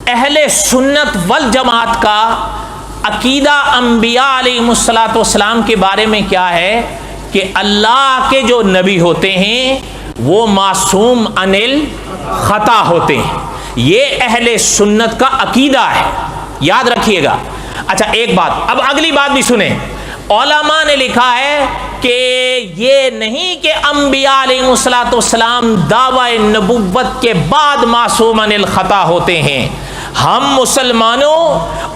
اہل سنت والجماعت کا عقیدہ انبیاء علیہم السلام کے بارے میں کیا ہے کہ اللہ کے جو نبی ہوتے ہیں وہ معصوم عن الخطا ہوتے ہیں. یہ اہل سنت کا عقیدہ ہے، یاد رکھیے گا. اچھا ایک بات، اب اگلی بات بھی سنیں. علماء نے لکھا ہے کہ یہ نہیں کہ انبیاء علیہ السلام دعوی نبوت کے بعد معصوم عن الخطا ہوتے ہیں. ہم مسلمانوں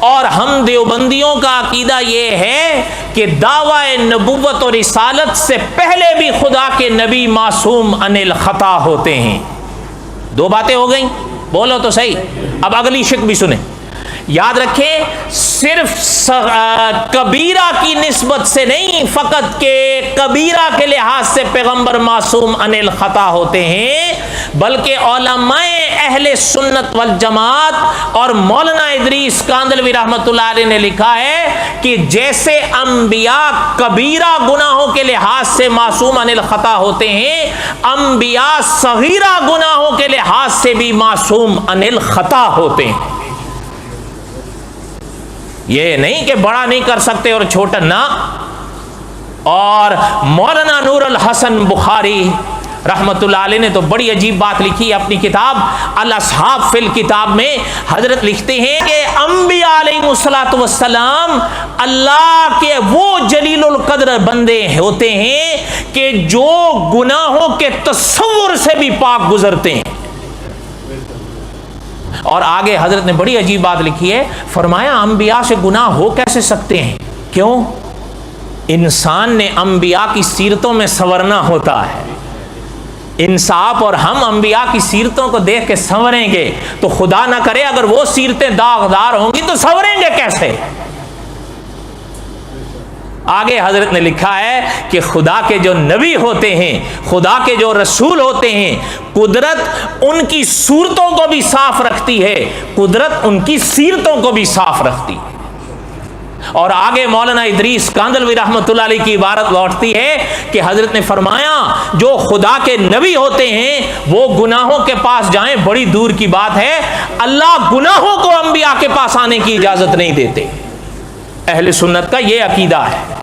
اور ہم دیوبندیوں کا عقیدہ یہ ہے کہ دعوی نبوت اور رسالت سے پہلے بھی خدا کے نبی معصوم عن الخطا ہوتے ہیں. دو باتیں ہو گئیں، بولو تو صحیح. اب اگلی شک بھی سنیں. یاد رکھیں، صرف کبیرہ کی نسبت سے نہیں، فقط کہ کبیرہ کے لحاظ سے پیغمبر معصوم عن الخطا ہوتے ہیں، بلکہ علماء اہل سنت والجماعت اور مولانا ادریس کاندلوی رحمۃ اللہ علیہ نے لکھا ہے کہ جیسے انبیاء کبیرہ گناہوں کے لحاظ سے معصوم عن الخطا ہوتے ہیں، انبیاء صغیرہ گناہوں کے لحاظ سے بھی معصوم عن الخطا ہوتے ہیں. یہ نہیں کہ بڑا نہیں کر سکتے اور چھوٹا نہ. اور مولانا نور الحسن بخاری رحمت اللہ علیہ نے تو بڑی عجیب بات لکھی ہے اپنی کتاب الاصحاب فی الکتاب میں. حضرت لکھتے ہیں کہ انبیاء علیہ السلام اللہ کے وہ جلیل القدر بندے ہوتے ہیں کہ جو گناہوں کے تصور سے بھی پاک گزرتے ہیں. اور آگے حضرت نے بڑی عجیب بات لکھی ہے، فرمایا انبیاء سے گناہ ہو کیسے سکتے ہیں؟ کیوں؟ انسان نے انبیاء کی سیرتوں میں سنورنا ہوتا ہے. انصاف. اور ہم انبیاء کی سیرتوں کو دیکھ کے سنوریں گے تو خدا نہ کرے اگر وہ سیرتیں داغدار ہوں گی تو سنوریں گے کیسے؟ آگے حضرت نے لکھا ہے کہ خدا کے جو نبی ہوتے ہیں، خدا کے جو رسول ہوتے ہیں، قدرت ان کی صورتوں کو بھی صاف رکھتی ہے، قدرت ان کی سیرتوں کو بھی صاف رکھتی ہے. اور آگے مولانا ادریس کاندلوی رحمۃ اللہ علیہ کی عبارت لوٹتی ہے کہ حضرت نے فرمایا جو خدا کے نبی ہوتے ہیں وہ گناہوں کے پاس جائیں بڑی دور کی بات ہے، اللہ گناہوں کو انبیاء کے پاس آنے کی اجازت نہیں دیتے. اہل سنت کا یہ عقیدہ ہے.